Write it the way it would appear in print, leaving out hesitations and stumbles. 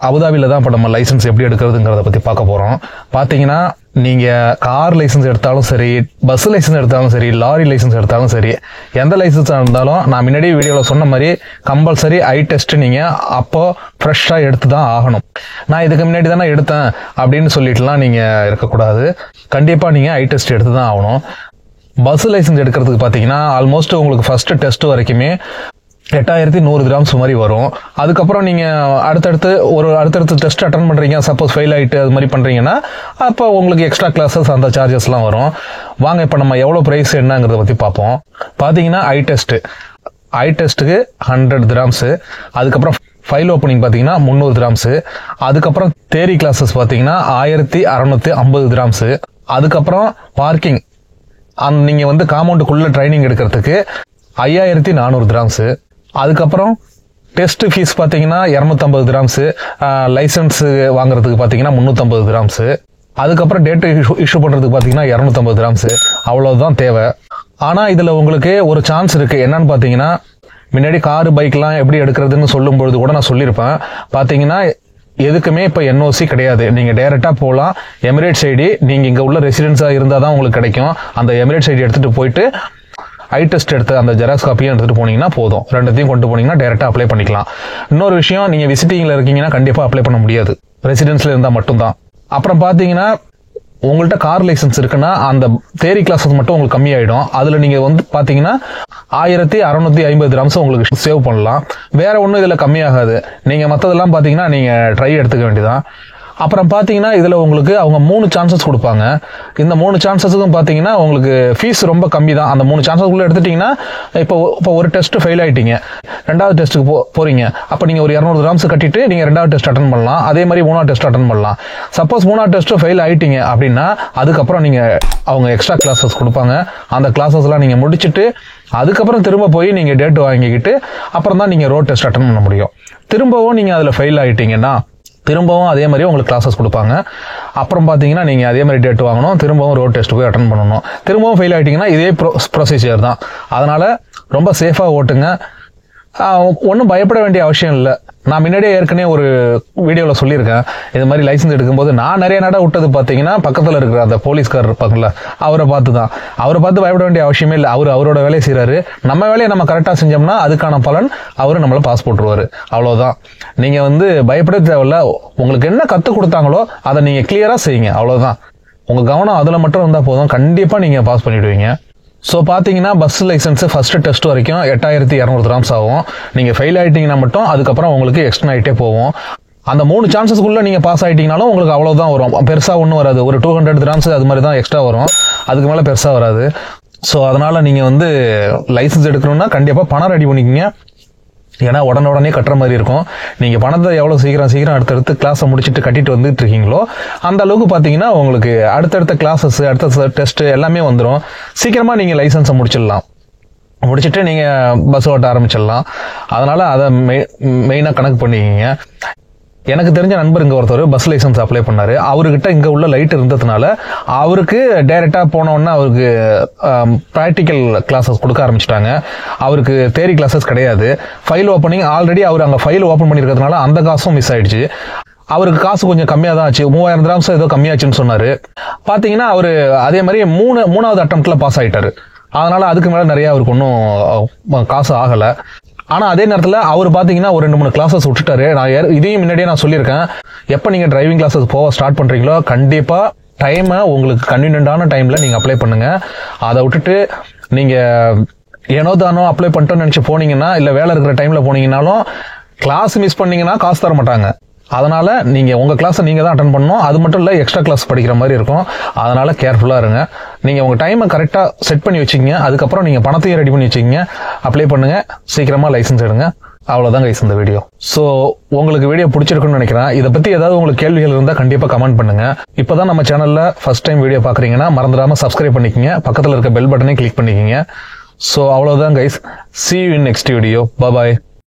அபுதாபியில் தான் இப்போ நம்ம லைசன்ஸ் எப்படி எடுக்கிறதுங்கிறத பற்றி பார்க்க போகிறோம். பார்த்தீங்கன்னா நீங்கள் கார் லைசன்ஸ் எடுத்தாலும் சரி, பஸ் லைசன்ஸ் எடுத்தாலும் சரி, லாரி லைசன்ஸ் எடுத்தாலும் சரி, எந்த லைசன்ஸாக இருந்தாலும் நான் முன்னாடி வீடியோவில் சொன்ன மாதிரி கம்பல்சரி ஐ டெஸ்ட் நீங்கள் அப்போ ஃப்ரெஷ்ஷாக எடுத்து தான் ஆகணும். நான் இதுக்கு முன்னாடி தானே எடுத்தேன் அப்படின்னு சொல்லிட்டுலாம் நீங்கள் இருக்கக்கூடாது. கண்டிப்பாக நீங்கள் ஐ டெஸ்ட் எடுத்து தான் ஆகணும். பஸ் லைசன்ஸ் எடுக்கிறதுக்கு பார்த்தீங்கன்னா ஆல்மோஸ்ட் உங்களுக்கு ஃபர்ஸ்ட் டெஸ்ட் வரைக்குமே 8100 கிராம்ஸ் மாதிரி வரும். அதுக்கப்புறம் நீங்கள் அடுத்தடுத்து டெஸ்ட் அட்டன் பண்ணுறீங்க, சப்போஸ் ஃபெயில் ஆகிட்டு அது மாதிரி பண்ணுறீங்கன்னா அப்போ உங்களுக்கு எக்ஸ்ட்ரா கிளாஸஸ் அந்த சார்ஜஸ்லாம் வரும். வாங்க இப்போ நம்ம எவ்வளோ ப்ரைஸ் என்னங்கிறத பற்றி பார்ப்போம். பார்த்தீங்கன்னா ஐ டெஸ்ட்டுக்கு 100 கிராம்ஸு, அதுக்கப்புறம் ஃபைல் ஓப்பனிங் பார்த்தீங்கன்னா 300 கிராம்ஸு, அதுக்கப்புறம் தியரி கிளாஸஸ் பார்த்தீங்கன்னா 1650 கிராம்ஸு, அதுக்கப்புறம் பார்க்கிங் நீங்கள் வந்து காம்பவுண்டுக்குள்ளே ட்ரைனிங் எடுக்கிறதுக்கு 5400 கிராம்ஸு, அதுக்கப்புறம் டெஸ்ட் ஃபீஸ் பார்த்தீங்கன்னா 250 கிராம்ஸு, லைசன்ஸ் வாங்குறதுக்கு பார்த்தீங்கன்னா 350 கிராம்ஸு, அதுக்கப்புறம் டேட் இஷ்யூ பண்ணுறதுக்கு பார்த்தீங்கன்னா 250 கிராம்ஸு. அவ்வளோதான் தேவை. ஆனால் இதில் உங்களுக்கு ஒரு சான்ஸ் இருக்குது. என்னன்னு பார்த்தீங்கன்னா முன்னாடி காரு பைக்லாம் எப்படி எடுக்கிறதுன்னு சொல்லும்பொழுது கூட நான் சொல்லியிருப்பேன். பார்த்தீங்கன்னா எதுக்குமே இப்போ என்ஓசி கிடையாது. நீங்கள் டைரெக்டாக போகலாம். எமிரேட்ஸ் ஐடி நீங்கள் இங்கே உள்ள ரெசிடென்ஸாக இருந்தால் தான் உங்களுக்கு கிடைக்கும். அந்த எமிரேட்ஸ் ஐடி எடுத்துகிட்டு போயிட்டு ஐ டெஸ்ட் எடுத்து அந்த ஜெராக்ஸ் காப்பியும் எடுத்துகிட்டு போனீங்கன்னா போதும். ரெண்டுத்தையும் கொண்டு போனீங்கன்னா டைரெக்டாக அப்ளை பண்ணிக்கலாம். இன்னொரு விஷயம், நீங்கள் விசிட்டிங்கில் இருக்கீங்கன்னா கண்டிப்பாக அப்ளை பண்ண முடியாது, ரெசிடென்ஸில் இருந்தால் மட்டும்தான். அப்புறம் பார்த்தீங்கன்னா உங்கள்கிட்ட கார் லைசன்ஸ் இருக்குன்னா அந்த தியரி கிளாஸஸ் மட்டும் உங்களுக்கு கம்மியாயிடும். அதில் நீங்கள் வந்து பார்த்தீங்கன்னா 1650 கிராம்ஸ் உங்களுக்கு சேவ் பண்ணலாம். வேற ஒன்றும் இதில் கம்மியாகாது. நீங்கள் மற்றதெல்லாம் பார்த்தீங்கன்னா நீங்கள் ட்ரை எடுத்துக்க வேண்டியதான். அப்புறம் பார்த்தீங்கன்னா இதில் உங்களுக்கு அவங்க 3 சான்சஸ் கொடுப்பாங்க. இந்த 3 சான்சஸுக்கும் பார்த்தீங்கன்னா உங்களுக்கு ஃபீஸ் ரொம்ப கம்மி தான். அந்த 3 சான்சஸ்க்குள்ளே எடுத்துட்டிங்கன்னா இப்போ ஒரு டெஸ்ட் ஃபெயில் ஆகிட்டீங்க, ரெண்டாவது டெஸ்ட்டுக்கு போகிறீங்க. அப்போ நீங்கள் ஒரு 200 கிராம்ஸ் கட்டிட்டு நீங்கள் ரெண்டாவது டெஸ்ட் அட்டன் பண்ணலாம். அதே மாதிரி 3வது டெஸ்ட் அட்டன் பண்ணலாம். சப்போஸ் 3வது டெஸ்ட்டும் ஃபெயில் ஆகிட்டீங்க அப்படின்னா அதுக்கப்புறம் நீங்கள் அவங்க எக்ஸ்ட்ரா கிளாஸஸ் கொடுப்பாங்க. அந்த கிளாஸஸ்லாம் நீங்கள் முடிச்சுட்டு அதுக்கப்புறம் திரும்ப போய் நீங்கள் டேட் வாங்கிக்கிட்டு அப்புறம் தான் நீங்கள் ரோட் டெஸ்ட் அட்டன் பண்ண முடியும். திரும்பவும் நீங்கள் அதில் ஃபெயில் ஆகிட்டீங்கன்னா திரும்பவும் அதே மாதிரி உங்களுக்கு கிளாஸஸ் கொடுப்பாங்க. அப்புறம் பார்த்தீங்கன்னா நீங்கள் அதே மாதிரி டேட் வாங்கணும், திரும்பவும் ரோட் டெஸ்ட் போய் அட்டன் பண்ணணும். திரும்பவும் ஃபெயில் ஆகிட்டிங்கன்னா இதே ப்ரொசீஜர் தான். அதனால் ரொம்ப சேஃபாக ஓட்டுங்க. ஒன்றும் பயப்பட வேண்டிய அவசியம் இல்லை. நான் முன்னாடியே ஏற்கனவே ஒரு வீடியோவில் சொல்லியிருக்கேன். இது மாதிரி லைசன்ஸ் எடுக்கும்போது நான் நிறைய நட விட்டது பார்த்தீங்கன்னா பக்கத்தில் இருக்கிற அந்த போலீஸ்கார் இருப்பாங்கல்ல, அவரை பார்த்து பயப்பட வேண்டிய அவசியமே இல்லை. அவரோட வேலையை செய்கிறாரு. நம்ம வேலையை நம்ம கரெக்டாக செஞ்சோம்னா அதுக்கான பலன் அவர் நம்மளை பாஸ் போட்டுருவார். அவ்வளோதான். நீங்கள் வந்து பயப்பட தேவையில்ல. உங்களுக்கு என்ன கற்றுக் கொடுத்தாங்களோ அதை நீங்கள் கிளியராக செய்யுங்க. அவ்வளோதான். உங்கள் கவனம் அதில் மட்டும் இருந்தால் போதும், கண்டிப்பாக நீங்கள் பாஸ் பண்ணிவிடுவீங்க. ஸோ பார்த்தீங்கன்னா பஸ் லைசன்ஸு ஃபஸ்ட்டு டெஸ்ட் வரைக்கும் 8200 கிராம்ஸ் ஆகும். நீங்கள் ஃபெயில் ஆகிட்டீங்கன்னா மட்டும் அதுக்கப்புறம் உங்களுக்கு எக்ஸ்டன் ஆகிட்டே போகும். அந்த 3 சான்சஸ்க்குள்ளே நீங்கள் பாஸ் ஆகிட்டீங்கனாலும் உங்களுக்கு அவ்வளோதான் வரும். பெருசாக ஒன்றும் வராது. ஒரு 200 கிராம்ஸ் அது மாதிரி தான் எக்ஸ்ட்ரா வரும். அதுக்கு மேலே பெருசாக வராது. ஸோ அதனால் நீங்கள் வந்து லைசன்ஸ் எடுக்கணும்னா கண்டிப்பாக பணம் ரெடி பண்ணிக்கிங்க. ஏன்னா உடனே கட்டுற மாதிரி இருக்கும். நீங்கள் பணத்தை எவ்வளோ சீக்கிரம் அடுத்தடுத்து கிளாஸை முடிச்சுட்டு கட்டிட்டு வந்துட்டு இருக்கீங்களோ அந்த அளவுக்கு பார்த்தீங்கன்னா உங்களுக்கு அடுத்தடுத்த கிளாஸஸ், அடுத்த டெஸ்ட் எல்லாமே வந்துடும். சீக்கிரமாக நீங்கள் லைசன்ஸை முடிச்சுட்டு நீங்கள் பஸ் ஓட்ட ஆரம்பிச்சிடலாம். அதனால் அதை மெயினாக கணக்கு பண்ணிக்கிங்க. எனக்கு தெரிஞ்ச நண்பர் இங்கே ஒருத்தர் பஸ் லைசன்ஸ் அப்ளை பண்ணார். அவர்கிட்ட இங்கே உள்ள லைட் இருந்ததுனால அவருக்கு டைரெக்டாக போனோடனே அவருக்கு ப்ராக்டிக்கல் கிளாஸஸ் கொடுக்க ஆரம்பிச்சிட்டாங்க. அவருக்கு தியரி கிளாஸஸ் கிடையாது. ஃபைல் ஓப்பனிங் ஆல்ரெடி அவர் அங்கே ஃபைல் ஓப்பன் பண்ணியிருக்கிறதுனால அந்த காசும் மிஸ் ஆயிடுச்சு. அவருக்கு காசு கொஞ்சம் கம்மியாக தான் ஆச்சு. 3000 கிராம்ஸ் ஏதோ கம்மியாச்சுன்னு சொன்னார். பார்த்தீங்கன்னா அவர் அதே மாதிரி மூணாவது அட்டம்ப்டில் பாஸ் ஆகிட்டார். அதனால் அதுக்கு மேலே நிறையா அவருக்கு ஒன்றும் காசு ஆகலை. ஆனால் அதே நேரத்தில் அவர் பார்த்தீங்கன்னா ஒரு 2-3 கிளாஸஸ் விட்டுட்டாரு. இதையும் முன்னாடியே நான் சொல்லியிருக்கேன். எப்போ நீங்கள் டிரைவிங் கிளாஸஸ் போக ஸ்டார்ட் பண்ணுறீங்களோ கண்டிப்பாக டைமை உங்களுக்கு கன்வீனியன்டான டைமில் நீங்கள் அப்ளை பண்ணுங்கள். அதை விட்டுட்டு நீங்கள் ஏனோ தானோ அப்ளை பண்ணிட்டோன்னு நினச்சி போனீங்கன்னா, இல்லை வேலை இருக்கிற டைமில் போனீங்கன்னாலும் கிளாஸ் மிஸ் பண்ணிங்கன்னா காசு தர மாட்டாங்க. அதனால் நீங்கள் உங்கள் கிளாஸை நீங்கள் தான் அட்டன் பண்ணணும். அது மட்டும் இல்லை, எக்ஸ்ட்ரா கிளாஸ் படிக்கிற மாதிரி இருக்கும். அதனால் கேர்ஃபுல்லாக இருங்க. நீங்கள் உங்கள் டைமை கரெக்டாக செட் பண்ணி வச்சுக்கிங்க. அதுக்கப்புறம் நீங்கள் பணத்தையும் ரெடி பண்ணி வச்சுக்கிங்க. அப்ளை பண்ணுங்கள், சீக்கிரமாக லைசன்ஸ் எடுங்க. அவ்வளோதான் கைஸ் இந்த வீடியோ. ஸோ உங்களுக்கு வீடியோ பிடிச்சிருக்குன்னு நினைக்கிறேன். இதை பற்றி ஏதாவது உங்களுக்கு கேள்விகள் இருந்தால் கண்டிப்பாக கமெண்ட் பண்ணுங்கள். இப்போ தான் நம்ம சேனலில் ஃபர்ஸ்ட் டைம் வீடியோ பார்க்குறீங்கன்னா மறந்துடாமல் சப்ஸ்கிரைப் பண்ணிக்கங்க. பக்கத்தில் இருக்க பெல் பட்டனை கிளிக் பண்ணிக்கங்க. ஸோ அவ்வளோதான் guys. See you in next video. Bye bye.